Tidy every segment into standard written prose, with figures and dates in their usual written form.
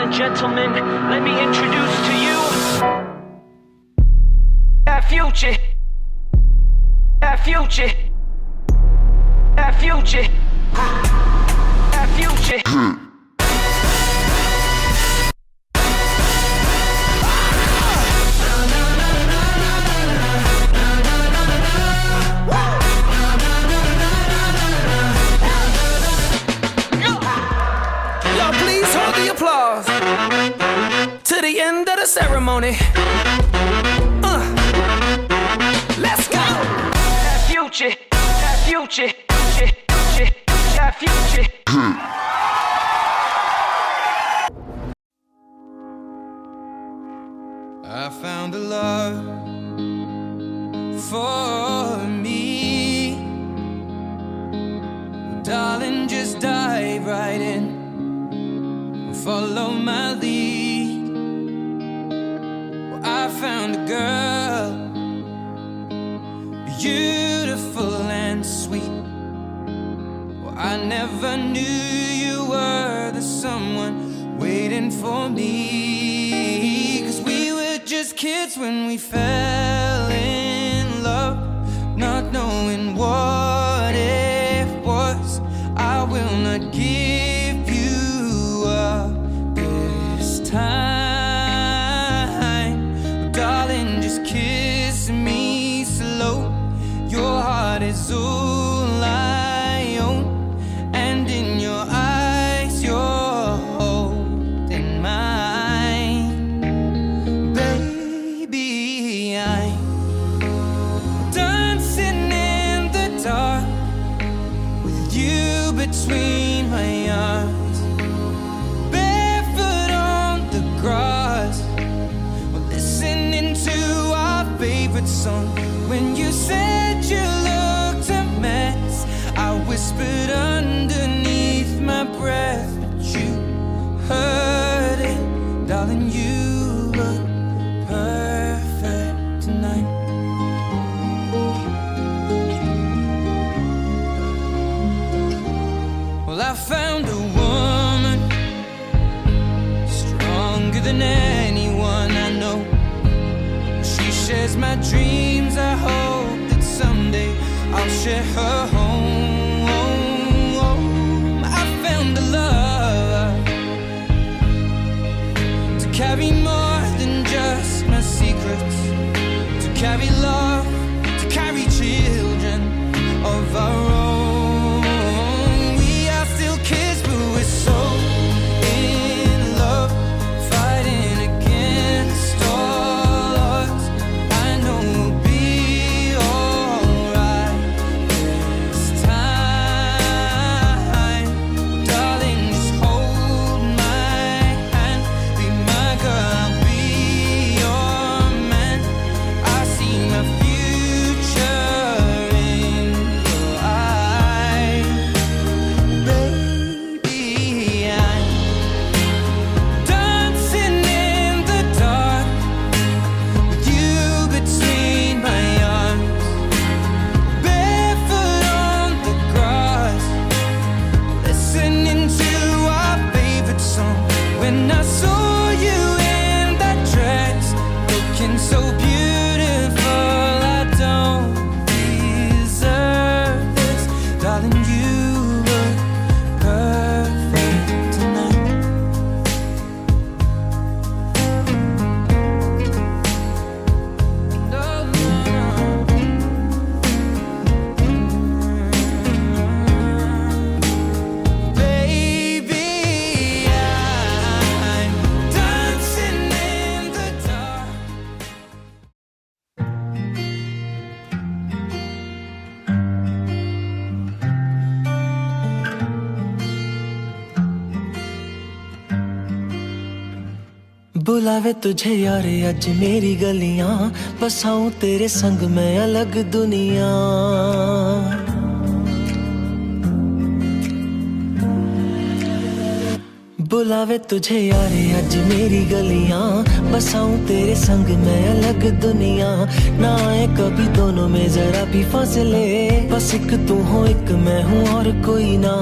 and gentlemen, let me introduce to you that future, that future, that future, that future. Applause to the end of the ceremony. Let's go. That future, that future, that future. I found a love for me, darling. Just dive right in. Follow my lead. Well, I found a girl, beautiful and sweet. Well, I never knew you were the someone waiting for me. 'Cause we were just kids when we fell in love, not knowing what it was. I will not give you up time, darling, just kiss me slow. Your heart is all I own, and in your eyes you're holding mine. Baby, I'm dancing in the dark with you between my arms, listening to our favorite song. When you said you looked a mess, I whispered underneath my breath, but you heard it, darling. You look perfect tonight. Well, I found a woman stronger than anyone I know. She shares my dreams. I hope that someday I'll share her home. I found a love to carry more than just my secrets, to carry love, to carry children of our own. We are still kids, but we're so in love, fighting against all odds. I know we'll be alright this time. Darling, just hold my hand, be my girl, I'll be your man. I see my future in your eyes. Baby, I'm dancing in the dark with you between my arms, barefoot on the grass, listening to our favorite song. When I saw you in that dress, looking so beautiful, I don't deserve this, darling. You look perfect tonight. No, no, no. Baby, I'm dancing in the dark. बुलावे तुझे यार अज मेरी गलियां, बसाऊं तेरे संग मैं अलग दुनिया। बुलावे तुझे यार अज मेरी गलियां, बसाऊं तेरे संग मैं अलग दुनिया। ना आए कभी दोनों में जरा भी फासले, बस एक तू हो एक मैं हूँ और कोई ना।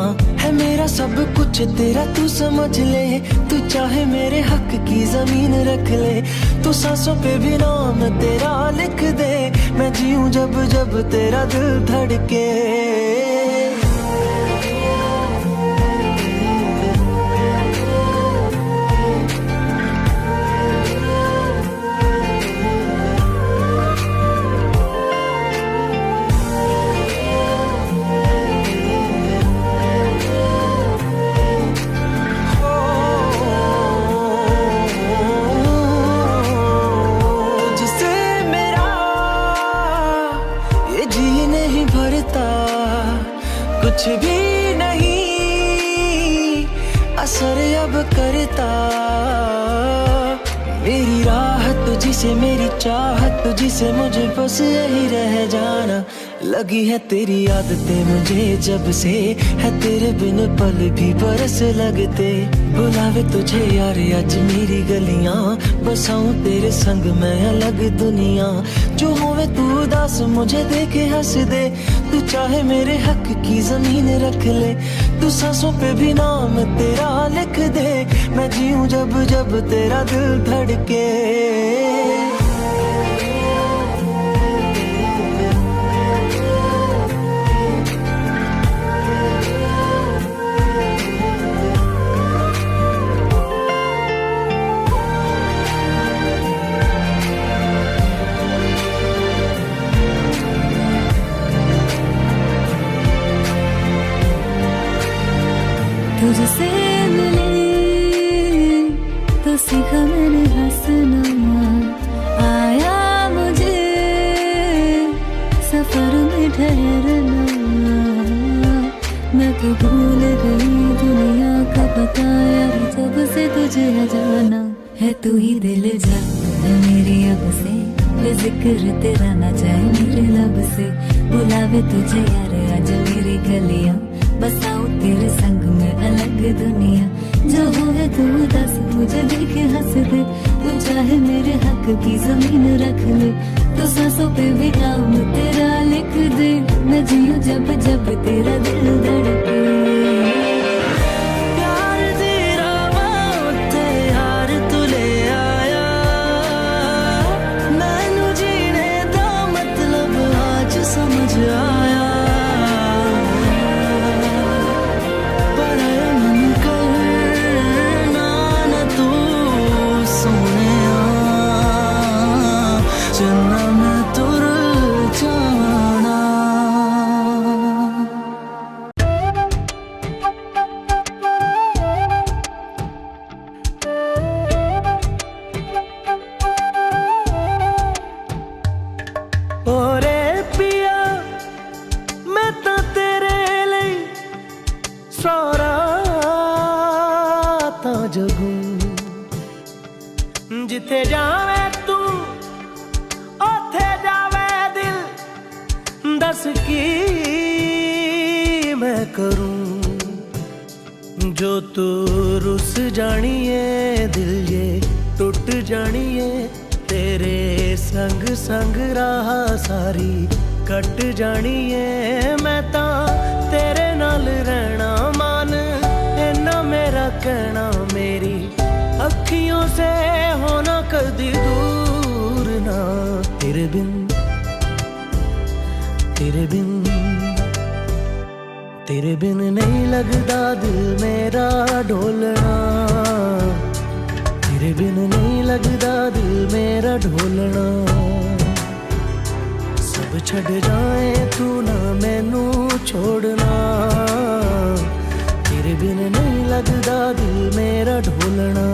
है मेरा सब कुछ तेरा तू समझ ले, तू चाहे मेरे हक की जमीन रख ले, तू सांसों पे भी नाम तेरा लिख दे, मैं जीऊं जब जब तेरा दिल धड़के। कुछ भी नहीं असर अब करता, मेरी राह तुझी से, मेरी चाहत तुझी से, मुझे बस यही रह जाना। लगी है तेरी आदतें मुझे जब से, है तेरे बिन पल भी बरस लगते। बुलावे तुझे यार आज मेरी गलियां, बसाऊं तेरे संग मैं अलग दुनिया। जो होवे तू उदास मुझे देखे हंस दे, तू चाहे मेरे हक की जमीन रख ले, तू सांसों पे भी नाम तेरा लिख दे, मैं जीऊं जब जब तेरा दिल धड़के। तुझसे मिले तो सीखा मैंने हंसना, आया मुझे सफर में ठहरना। मैं तो भूल गई दुनिया का पता यार, जब से तुझे है जाना। है तू ही दिल जाता है मेरी अब से, जिक्र तेरा ना जाए मेरे लब से। बुलावे तुझे यार आज मेरी गलियां, बसाऊं तेरे संग में अलग दुनिया। जो होवे तू दस मुझे देखे हंस दे, तू चाहे मेरे हक की जमीन रख ले, तो सांसों पे भी नाम तेरा लिख दे, मैं जीऊं जब जब तेरा दिल धड़के। समझ आया पर मन करना न तू सोने चन्ना मैं तुर जाना। जिथे जावे तू ओथे जावे दिल, दस की मैं करूं जो तू रुस जानिए, दिल ये टूट जानिए। तेरे संग संग राह सारी कट जानिए, मैं ता तेरे नाल रहना मान, इन्ना मेरा कहना। मेरी अखियों से होना कदी दूर ना, तेरे बिन तेरे बिन तेरे बिन नहीं लगदा दिल मेरा ढोलना, तेरे बिन नहीं लगदा दिल मेरा ढोलना। सब छड़ जाए तू ना मैनू छोड़ना, तेरे बिन नहीं लगदा दिल मेरा ढोलना।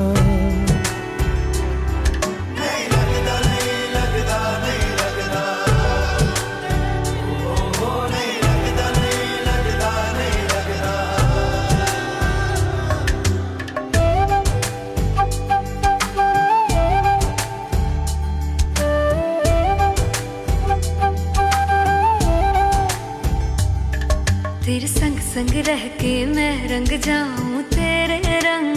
तेरे संग संग रह के मैं रंग जाऊं तेरे रंग,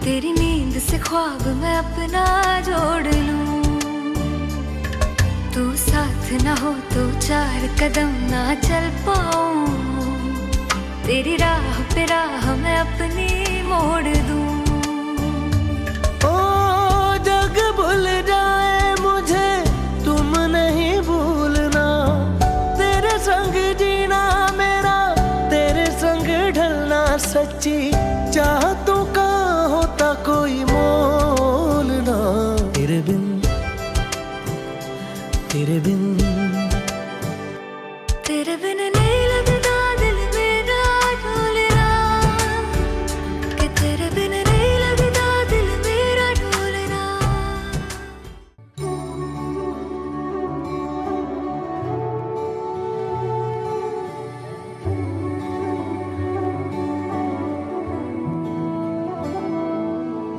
तेरी नींद से ख्वाब मैं अपना जोड़ लूं। तू साथ ना हो तो चार कदम ना चल पाऊं, तेरी राह पे राह मैं अपनी मोड़ दूं। ओ जग भूल जाए मुझे तुम नहीं भूलना, तेरे संग जीना मेरा तेरे संग ढलना, सच्ची चाहतों का होता कोई मोल ना। तेरे बिन तेरे बिन तेरे बिन नहीं लगता दिल मेरा ढोलना, कि तेरे बिन नहीं लगता दिल मेरा ढोलना।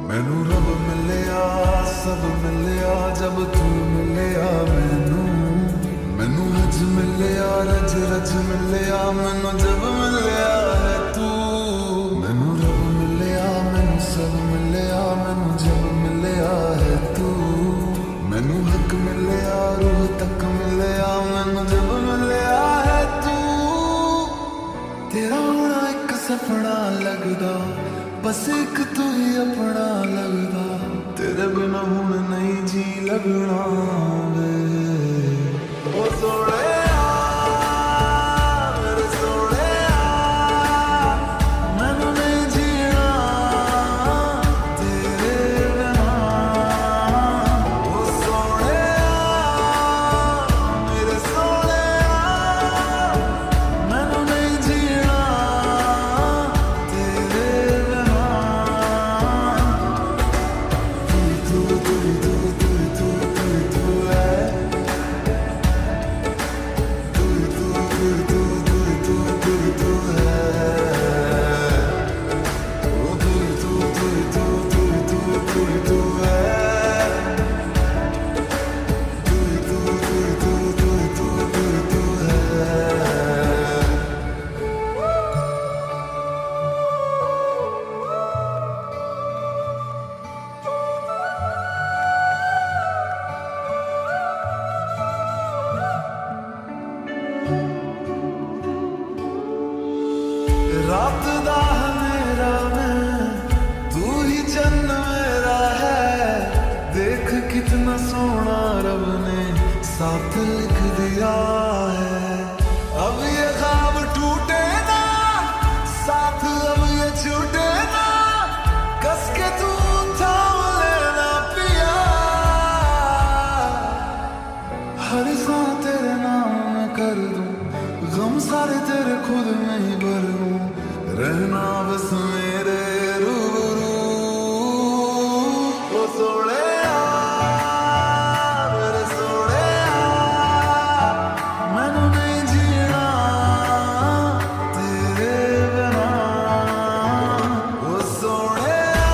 मैनू रब मिलिया सब मिलिया जब तू मिलिया मैनू, मैनू हज मिलिया रज रज मिलिया मैनू जब मिलिया है तू। मैनू रब मिलिया मैनू सब मिलिया मैनू जब मिलिया है तू। मैनू हक मिलिया रूह तक मिलिया मैनू जब मिलिया है तू। तेरा होना एक सपना लगदा, बस एक तू ही अपना लगदा, तेरे बिना हुण नहीं जी लगना वे। ओ सोहणिया मेरे सोहणिया, मैनू नहीं जीना तेरे बिना। ओ सोहणिया मेरे सोहणिया, मैनू नहीं जीना तेरे बिना। तू तू तू तू तू तू तू है, तू तू तू तू तू तू तू है। ओ तू तू तू तू तू तू तू है, तू तू तू तू तू तू है। रात दा मेरा मैं तू ही जन्म मेरा है, देख कितना सोना रब ने साथ लिख दिया है। अब ये ख्वाब टूटे ना साथ, अब ये छूटे ना, कस के तू थाम लेना पिया। हर सांस तेरे नाम में कर दूं, गम सारे तेरे खुद में ही भर लूं, रहना बस मेरे रूबरू। ओ सोहणिया मेरे सोहणिया, मैनू नहीं जीना तेरे बिना। ओ सोहणिया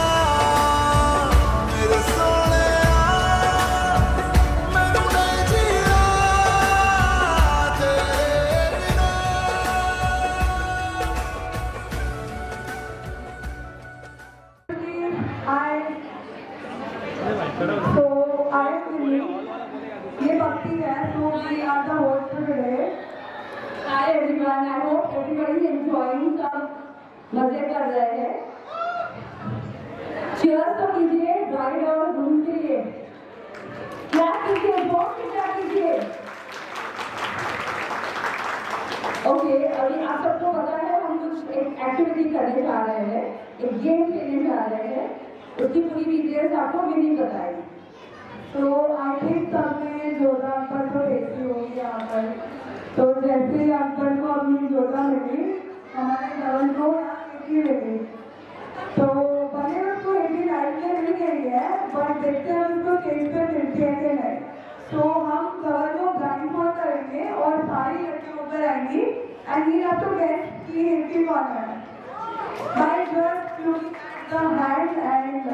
मेरे सोहणिया, मैनू नहीं जीना तेरे बिना। ये भक्ति है तो we are the host for today. Hi everyone, I hope everybody is enjoying, सब मजे कर रहे हैं। Cheers तो कीजिए bride और groom के लिए। Clap कीजिए, बहुत clap कीजिए। Okay, अभी आप सबको पता है हम कुछ एक एक्टिविटी करने जा रहे हैं, एक गेम खेलने जा रहे हैं, उसकी पूरी डिटेल्स आपको विनी बताएगी। तो आई थिंक सबने जोधा अंकल को देखी होगी यहाँ पर, तो जैसे ही अंकल को अपनी जोधा मिली, हमारे धवन को एटी मिली। तो भले उसको 80 लाइफ में मिल गई है, बट देखते हैं उसको स्टेज पे मिलती है कि नहीं। तो हम धवन को ब्लाइंडफोल्ड करेंगे और सारी लड़कियाँ ऊपर आएंगी and he have to guess कि हिंदी कौन है, by just looking at the hand and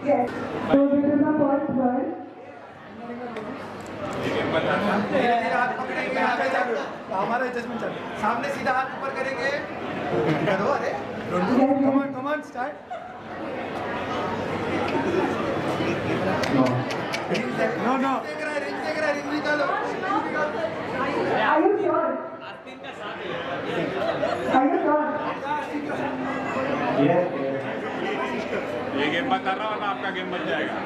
yes. So this is the first one. हाथ पकड़ेंगे, आगे जाओ, हमारा एडजस्टमेंट चल। सामने सीधा हाथ ऊपर करेंगे, करो, अरे come on start. No ring निकालो। Are you sure? ये गेम बंद कर रहा हूँ ना, आपका गेम बन जाएगा।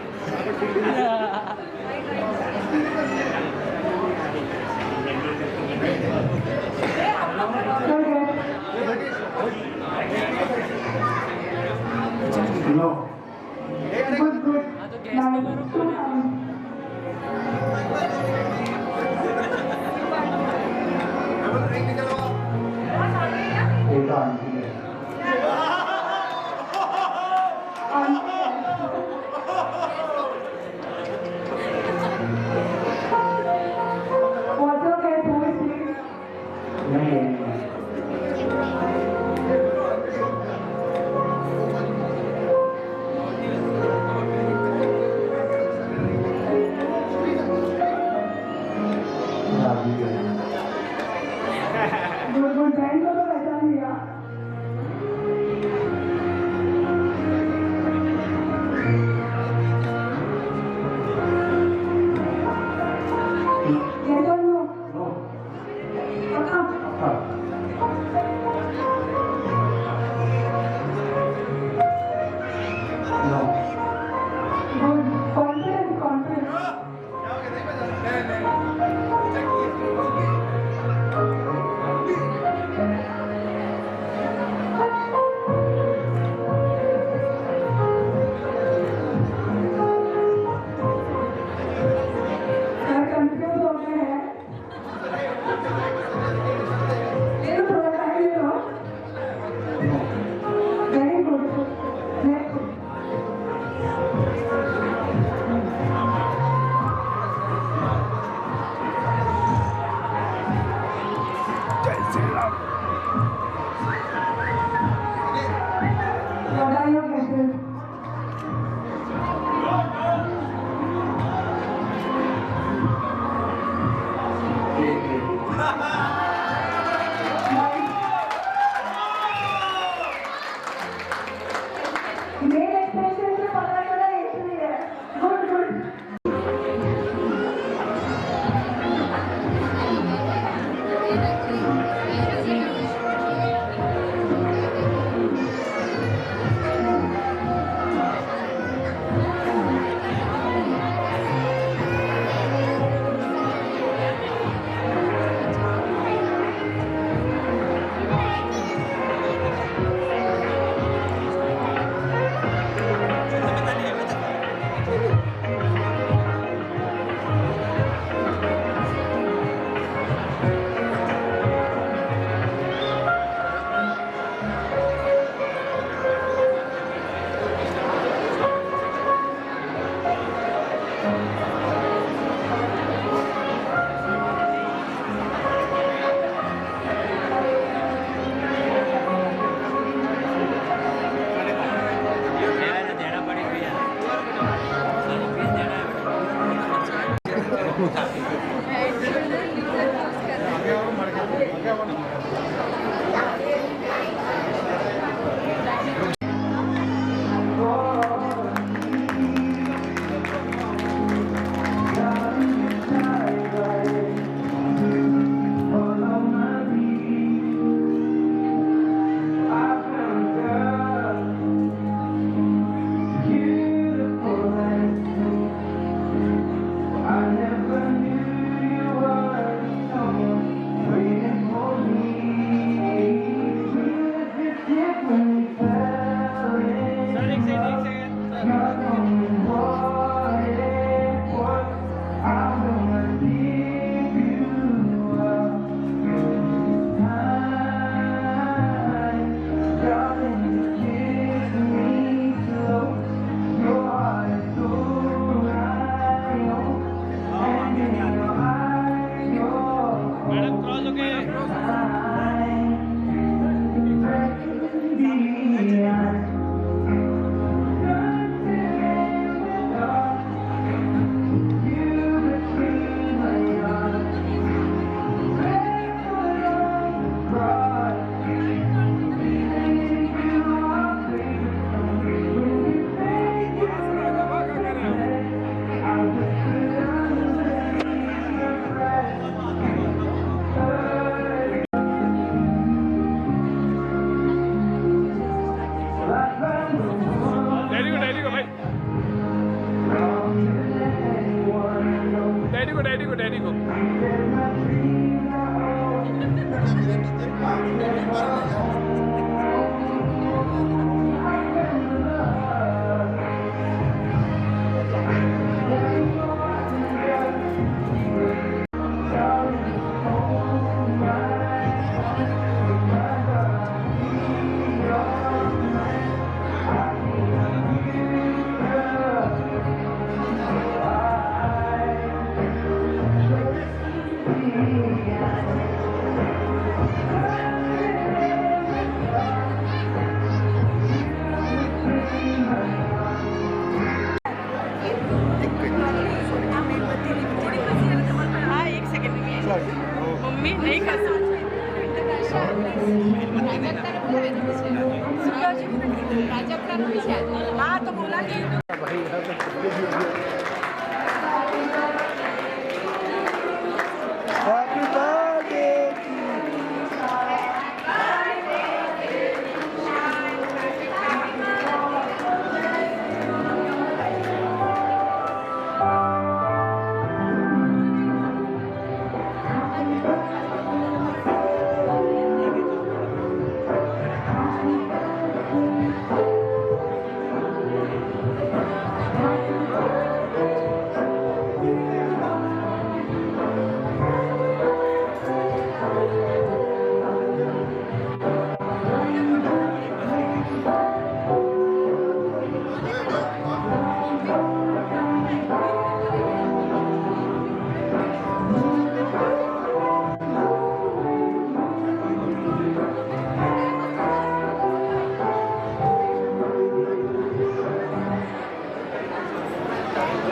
Good, good. Nice. 2 times. Ring निकलवाओ। Water get hold, please. Good, good. Bend करो, ऐसा नहीं यार।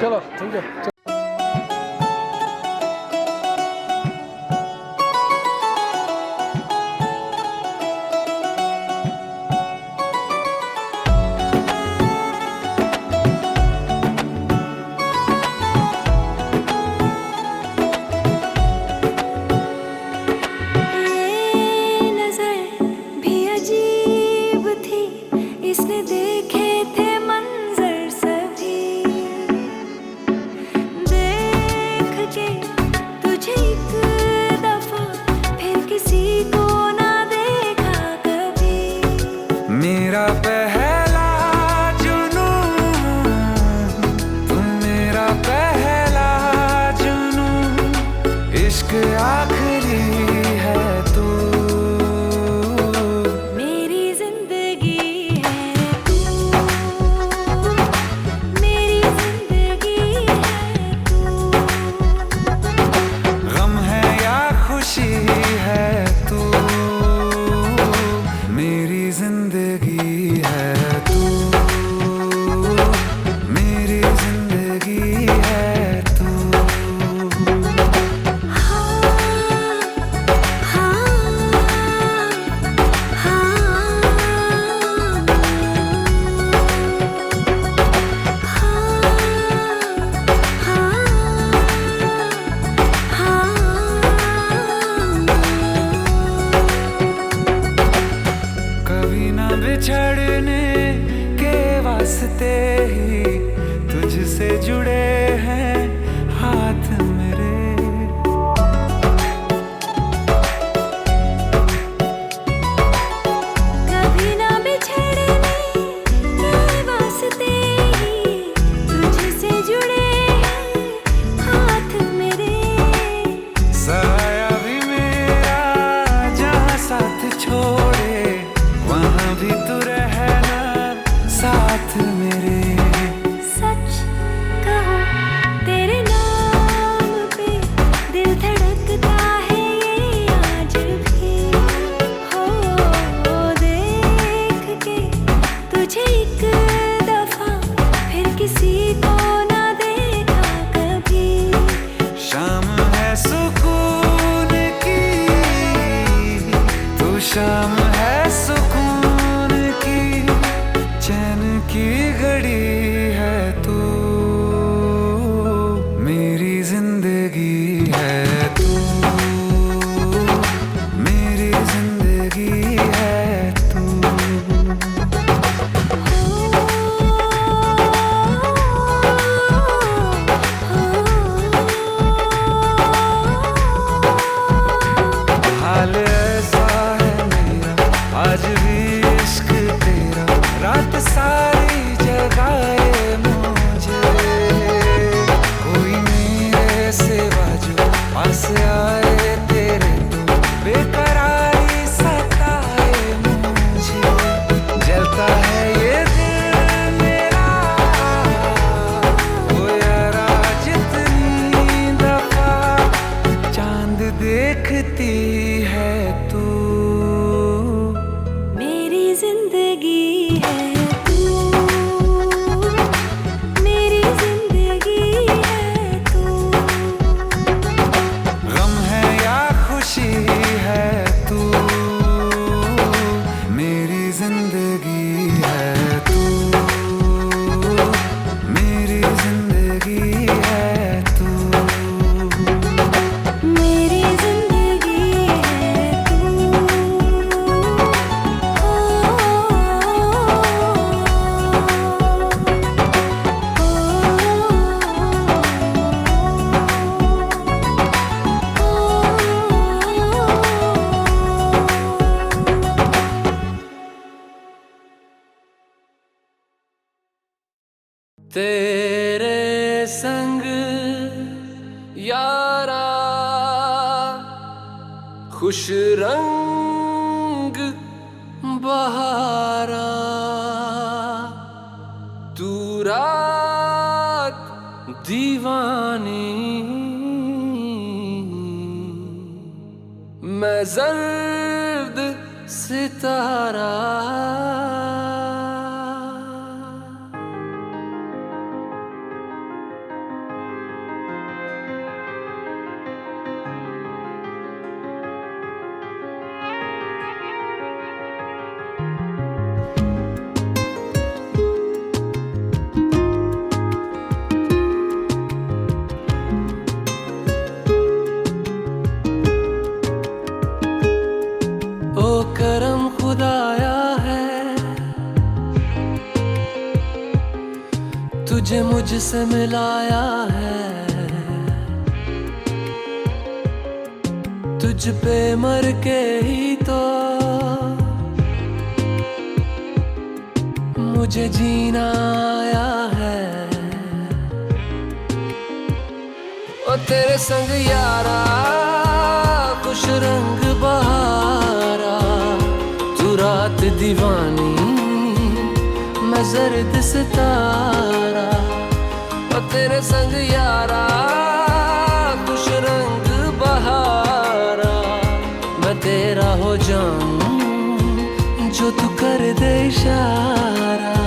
चलो ठीक है। मेरा पहला जुनून, तुम मेरा पहला जुनून, इश्क आखिरी है तू, मेरी जिंदगी है तू, मेरी जिंदगी है तू, गम है या खुशी है तू, मेरी जिंदगी है तू, मेरी जिंदगी है तू। हाँ हाँ कभी ना बिछड़ने के वास्ते ही तुझसे जुड़े हैं हाथ मेरे, कभी ना बिछड़ने के वास्ते ही तुझसे जुड़े हैं हाथ मेरे, साया भी मेरा जहाँ साथ छोड़े वहाँ भी तू रहना साथ मेरे। सच कहो तेरे नाम पे दिल धड़कता है ये आज भी, हो देख के तुझे एक दफा फिर किसी को ना देखा कभी, शाम है सुकून की, तू शाम है सुकून की, चैन की घड़ी है तू, मेरी जिंदगी है तू, मेरी जिंदगी है तू। हाल ऐसा है मेरा आज भी इश्क तेरा, रात सारी जगाए मुझे, कोई मेरे सिवा जो पास आए तेरे तो बेकरारी सताए मुझे, जलता है ये दिल मेरा ओ यारा जितनी दफा चांद देखती है तू, मेरी जिंदगी है तू, मेरी जिंदगी है तू, गम है या खुशी है तू, मेरी जिंदगी है तू। तेरे संग यारा खुश रंग बहारा, तू रात दीवानी, मैं जर्द सितारा। करम खुदाया है तुझे मुझसे मिलाया है, तुझ पे मर के ही तो मुझे जीना आया है। ओ तेरे संग यारा खुश रंग बहारा, तू रात दीवानी, मैं जर्द सितारा। ओ तेरे संग यारा खुश रंग बहारा, मैं तेरा हो जाऊं जो तू कर दे इशारा।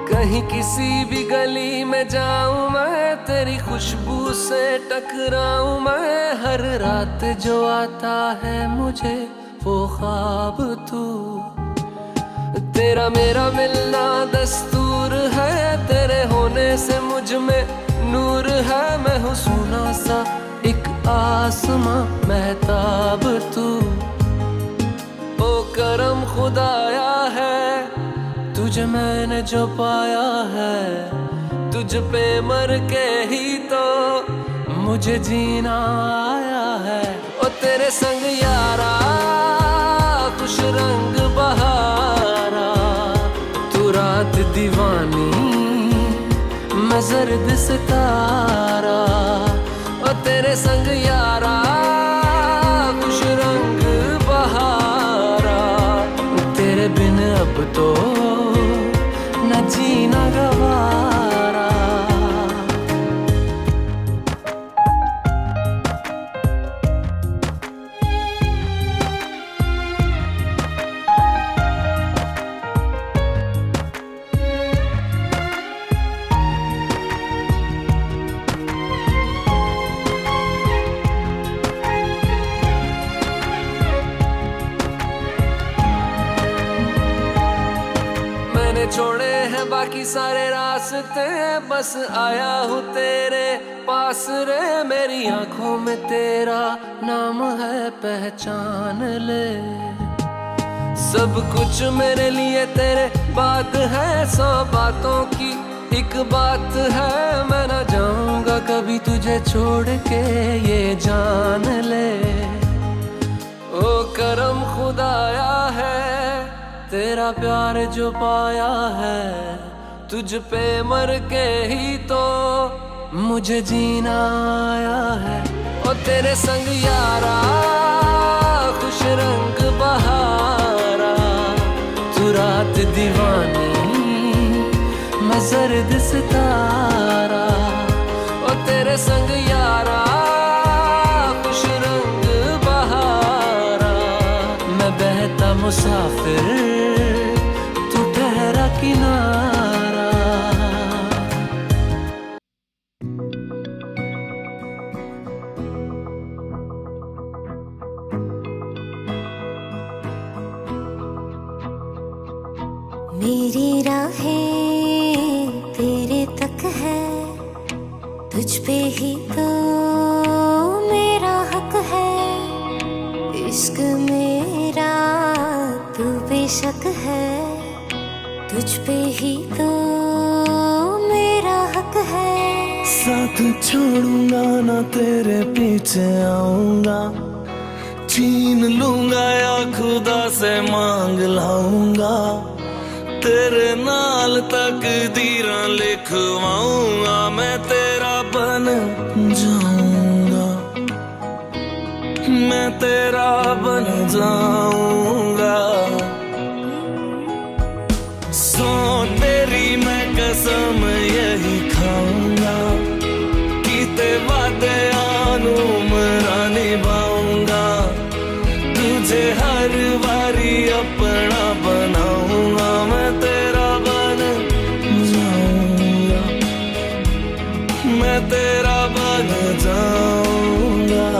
कहीं किसी भी गली में जाऊं मैं, तेरी खुशबू से टकराऊं मैं, हर रात जो आता है मुझे वो ख्वाब तू। तेरा मेरा मिलना दस्तूर है, तेरे होने से मुझ में नूर है, मैं हूँ सोना सा एक आसमां महताब तू। ओ करम खुदाया है तुझे मैंने जो पाया है, तुझ पे मर के ही तो मुझे जीना आया है। ओ तेरे संग यारा खुश रंग बहारा, तू रात दीवानी, मैं जर्द सितारा। ओ तेरे संग यारा खुश रंग बहारा, तेरे बिन अब तो न जीना गवारा। छोड़े हैं बाकी सारे रास्ते, बस आया हूँ तेरे पास रे। मेरी आंखों में तेरा नाम है पहचान ले, सब कुछ मेरे लिए तेरे बात है, 100 बातों की एक बात है, मैं ना जाऊंगा कभी तुझे छोड़ के ये जान ले। ओ करम खुदाया है तेरा प्यार जो पाया है, तुझ पे मर के ही तो मुझे जीना आया है। ओ तेरे संग यारा खुश रंग बहारा, तू रात दीवानी, मैं जर्द सितारा। ओ तेरे संग यारा खुश रंग बहारा, मैं बहता मुसाफिर, तू ठहरा किनारा। मेरी राहें तेरे तक है, तुझ पे ही तो इश्क मेरा तू बेशक है, तुझ पे ही तो मेरा हक है। साथ छोड़ूंगा ना तेरे पीछे आऊंगा, छीन लूंगा या खुदा से मांग लाऊंगा, तेरे नाल तकदीरां लिखवाऊंगा, मैं तेरा बन जाऊंगा, मैं तेरा बन जाऊंगा। सो तेरी मैं कसम यही खाऊंगा, कीते वादे आनू मरा निभाऊंगा, तुझे हर बारी अपना बनाऊंगा, मैं तेरा बन जाऊंगा, मैं तेरा बन जाऊंगा।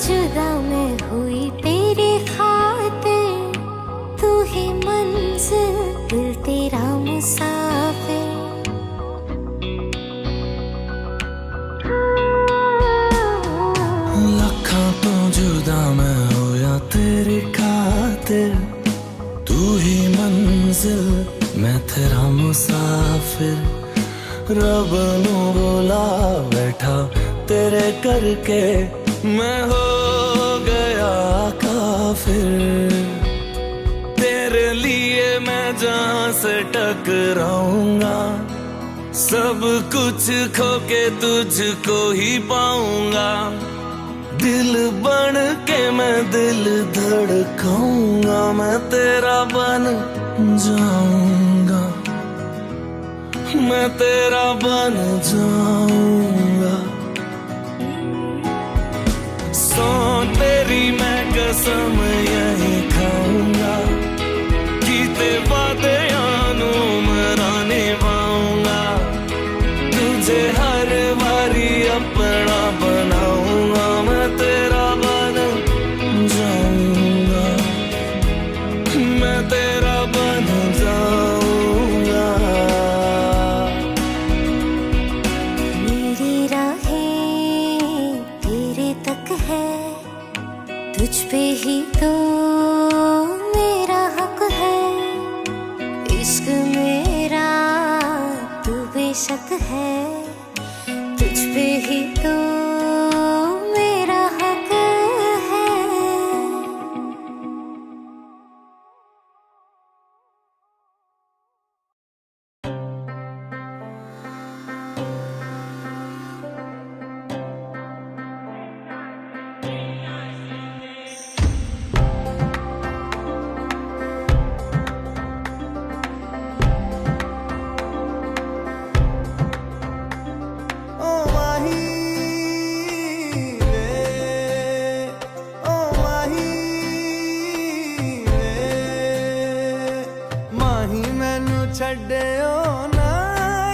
जुदा मैं हुई तेरे खातिर, तू ही मंजिल दिल तेरा मुसाफिर। लखां तो जुदा मैं होया तेरे खातिर, तू ही मंजिल मैं तेरा मुसाफिर। रब नू बोला बैठा तेरे करके, मैं हो गया काफिर। तेरे लिए मैं जहां से टकराऊंगा, सब कुछ खो के तुझको ही पाऊंगा, दिल बन के मैं दिल धड़काऊंगा, मैं तेरा बन जाऊंगा, मैं तेरा बन जाऊंगा। सो तेरी मैं कसम यही खाऊंगा, कीते वादे आनू मरा निभाऊंगा, तुझे हर बारी अपना बनाऊंगा, मैं तेरा बन जाऊंगा, मैं तेरा बन जाऊंगा। मेरी राहें तेरे तक है, तुझ पे ही तो मेरा हक है। इश्क मेरा तू बेशक है, तुझ पे ही तो मेरा हक है। छड्डियो ना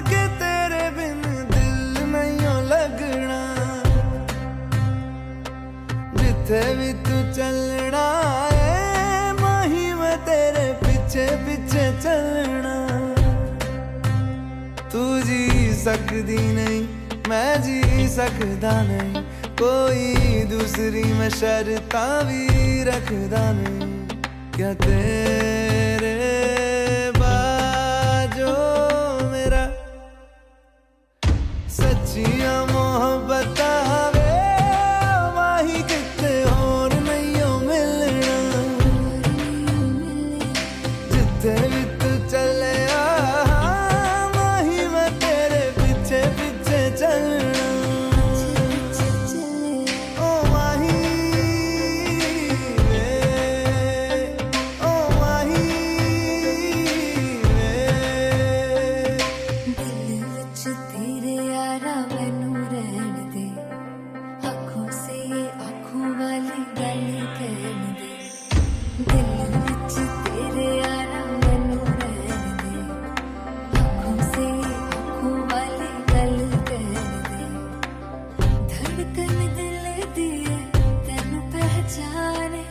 कि तेरे बिन दिल नहीं लगना, जिथे भी तू चलना है माही मैं तेरे पीछे पीछे चलना। तू जी सकदी नहीं मैं जी सकदा नहीं, कोई दूसरी मैं शर्तां भी रखदा नहीं। क्या तेरे बाजो मेरा सच्चियां मोहब्बत वे माही किते होर नहीं मिलना, जिथे भी तू चले माही मैं तेरे पीछे पीछे चलना। ओ माही वे मैनू रहन दे आँखों से आँखों वाली गल कहन दे दिल विच तेरे यारा मैनू रहन दे आँखों से आँखों वाली गल कहन दे धड़कन दिल दी है तेन पहचाने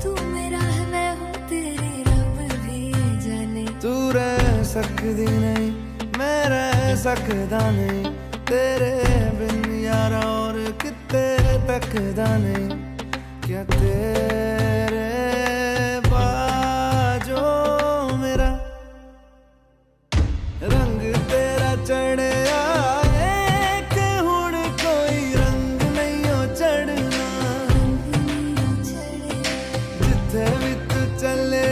तू मेरा है मैं हूँ तेरी रब भी जाने तू रह सकदी नहीं मैं रह सकदा नहीं तेरे बिन यारा और किते तकदा नहीं क्या तेरे बाजो मेरा रंग तेरा चढ़े आए कि हुण कोई रंग नहीं हो चढ़ना जिथे भी तू चले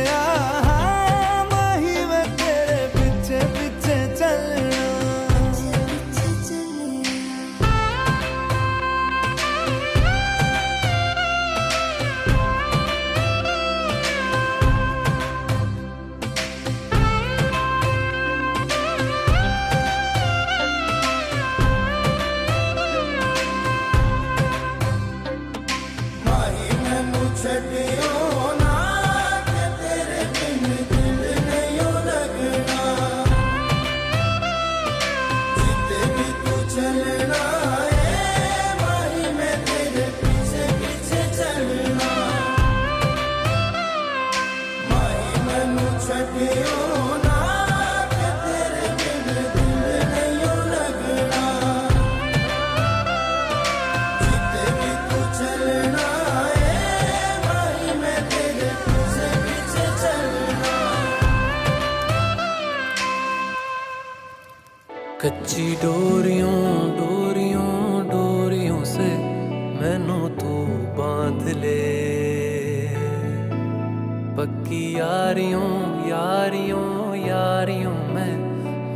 माही मैं तेरे पीछे पीछे चलना कच्ची डोरियों डोरियों डोरियों से मैनू तू बांध ले पक्की यारियों यारियों यारियों में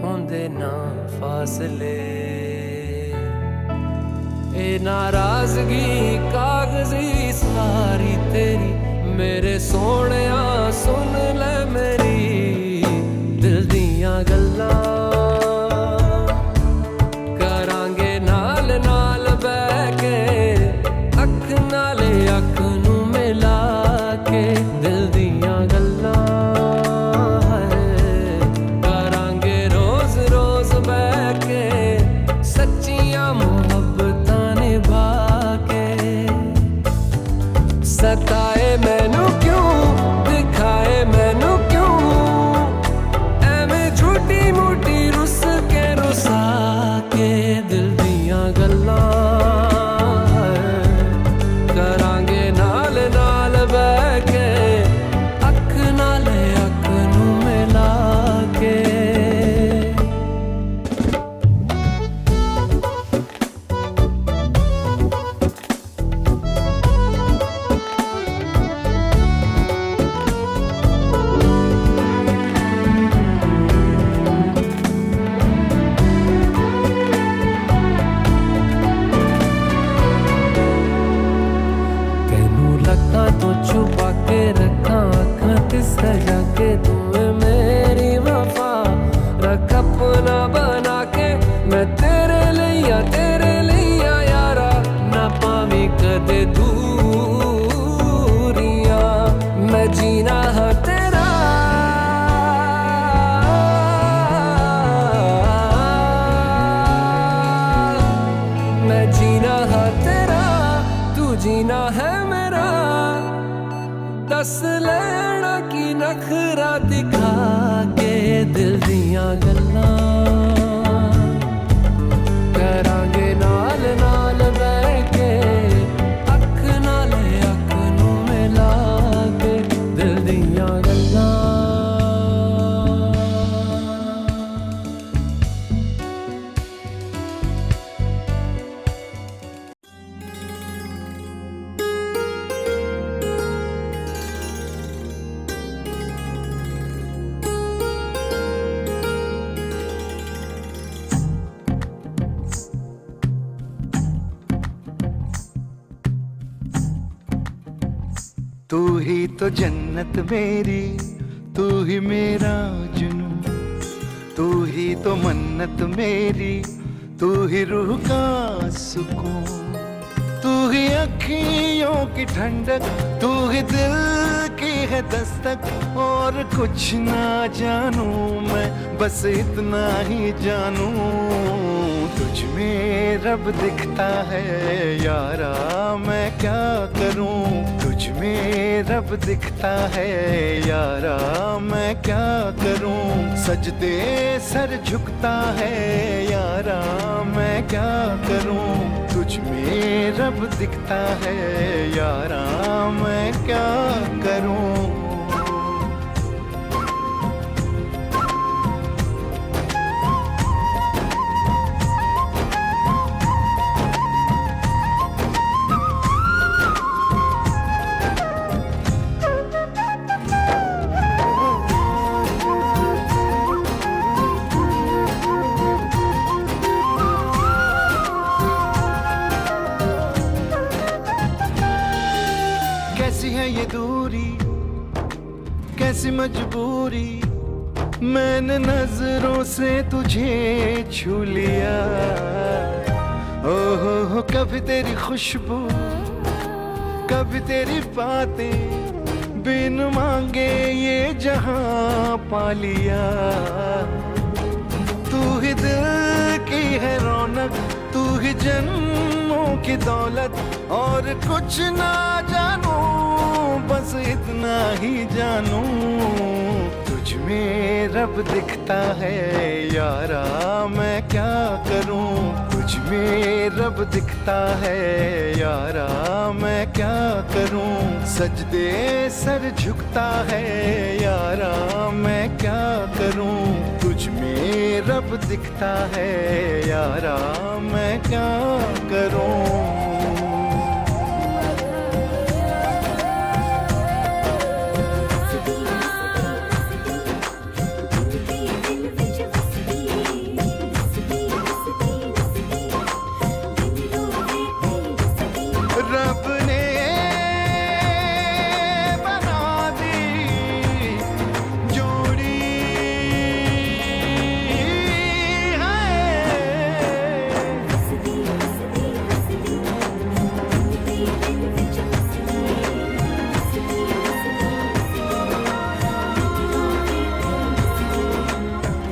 होंदे ना फासले ए नाराजगी कागजी सारी तेरी मेरे सोहणिया सुन ले मेरी दिल दियां गल्लां सताए मैनू क्यों दिखाए मैनू क्यों एवें झूठी मूठी रुस के रुसा के दिल दियां गल्लां करांगे नाल नाल बह के अख नाल अख नू मिला के तो छुपा के रखा आँखां ते सजा के तुम्हें मेरी वफा रख अपना बना के मैं तेरे लिया यारा ना पावी कदे दूरियां मैं जीना है तेरा मैं जीना है तेरा तू जीना है मेरा दस लेना की नखरा दिखा के दिल दियां गल्लां करांगे नाल नाल बह के अख नाल अख नू मिला के दिल दियां गल्लां तू ही तो जन्नत मेरी तू ही मेरा जुनून तू ही तो मन्नत मेरी तू ही रूह का सुकून, तू ही अखियों की ठंडक, तू ही दिल की है दस्तक। और कुछ ना जानू मैं, बस इतना ही जानू, तुझ में रब दिखता है यारा, मैं क्या करूं। तुझ में रब दिखता है यारा, मैं क्या करूं। सजदे सर झुकता है यारा, मैं क्या करूं। तुझ में रब दिखता है यारा, मैं क्या करूं। कैसी है ये दूरी, कैसी मजबूरी, मैंने नजरों से तुझे छू लिया। ओहो कभी तेरी खुशबू, कभी तेरी बातें, बिन मांगे ये जहां पा लिया। तू ही दिल की है रौनक, तू ही जन्मों की दौलत। और कुछ ना जानू, बस इतना ही जानू, तुझ में रब दिखता है यारा, मैं क्या करूं। तुझ में रब दिखता है यारा, मैं क्या करूं। सजदे सर झुकता है यारा, मैं क्या करूं। तुझ में रब दिखता है यारा, मैं क्या करूं। रब ने बना दी जोड़ी है।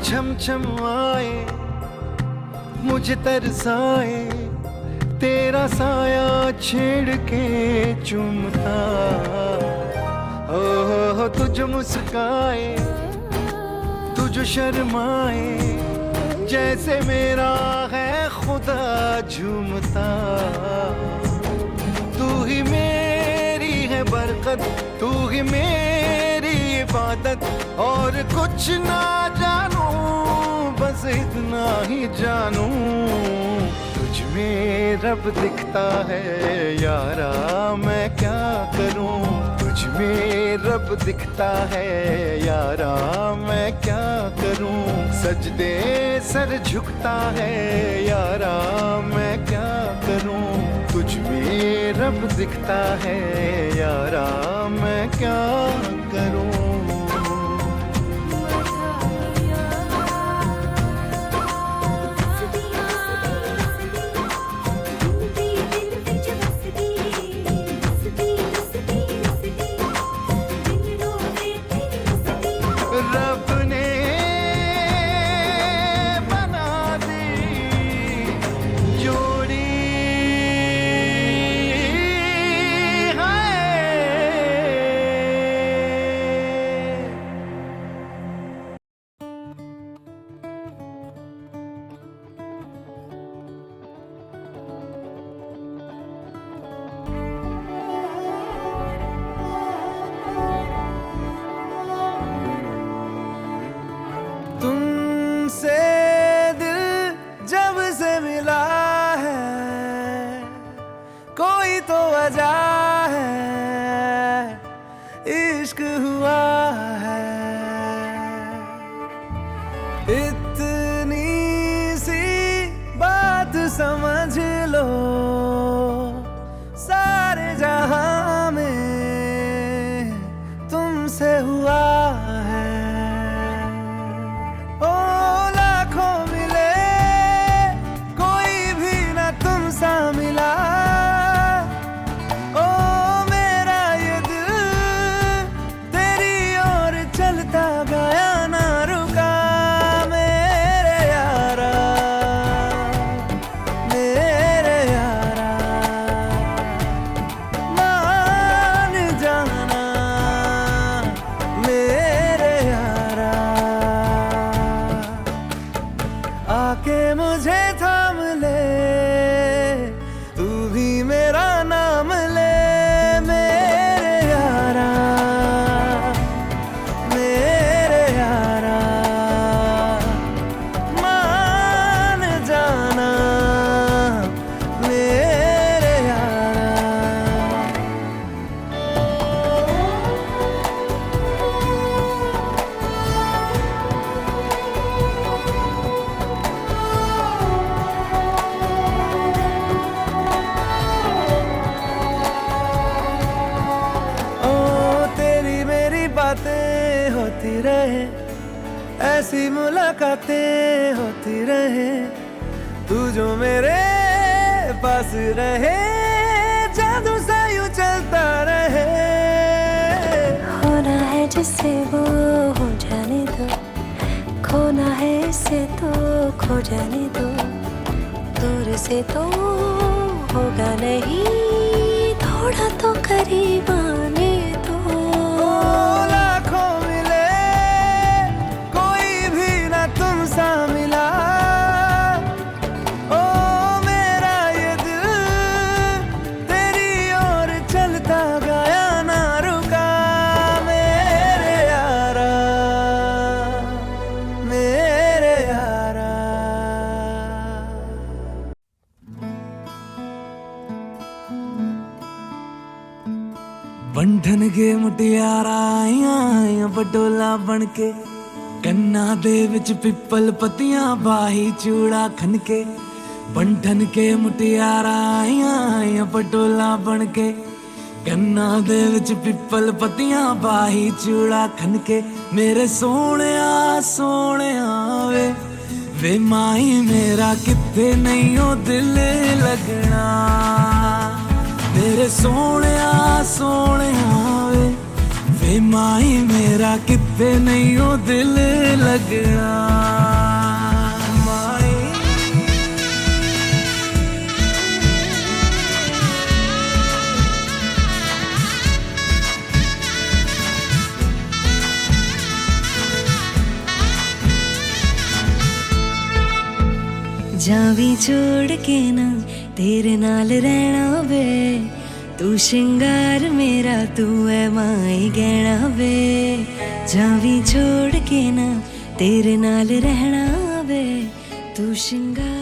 छम छम आए मुझे तरसाए, तेरा साया छेड़ के चूमता। ओह तुझ मुस्काए, तुझ शर्माए, जैसे मेरा है खुदा झूमता। तू ही मेरी है बरकत, तू ही मेरी इबादत। और कुछ ना जानू, बस इतना ही जानू, तुझ में रब दिखता है यारा, मैं क्या करूं। तुझ में रब दिखता है यारा, मैं क्या करूं। सजदे सर झुकता है यारा, मैं क्या करूं। तुझ में रब दिखता है यारा, मैं क्या करूं। रब ने बना दी जोड़ी तुमसे दिल जब से मिला है, कोई तो वजह है, इश्क हुआ है। इतनी सी बात समझ लो, सारे जहां में तुमसे हुआ है। ओ लाखों मिले मुझे थाम ले, तू भी मेरा नाम ले, मेरे यारा, मेरे यारा, मान जाना मेरे यारा। बातें होती रहे, ऐसी मुलाकातें होती रहे, तू जो मेरे पास रहे, जादू सा यूं चलता रहे। होना है जिससे वो हो जाने दो, खोना है इससे तो खो जाने दो, दूर से तो होगा नहीं, थोड़ा तो करीब आने दो। लाखों मिले कोई भी ना तुम सा मिला, ओ मेरा ये दिल तेरी ओर चलता गया ना रुका, मेरे यारा, मेरे यारा। बंधन के मुटियारा आइयां बडोला बन के, कन्ना दे विच पिपल पत्तियां बाही चूड़ा खन के। बंधन के मुटियारा आइयां बडोला बन के, कन्ना दे विच पिपल पत्तियां बाही चूड़ा खन के। मेरे सोहणिया सोहणिया वे माई मेरा किथे नहीं ओ दिल लगना, मेरे सोहणिया सोहणिया वे माई मेरा किथे नहीं ओ दिल लगना। माई जावी छोड़ के ना तेरे नाल रहना वे, तू श्रृंगार मेरा तू है माई गहना वे। जावी छोड़ के ना तेरे नाल रहना वे, तू श्रृंगार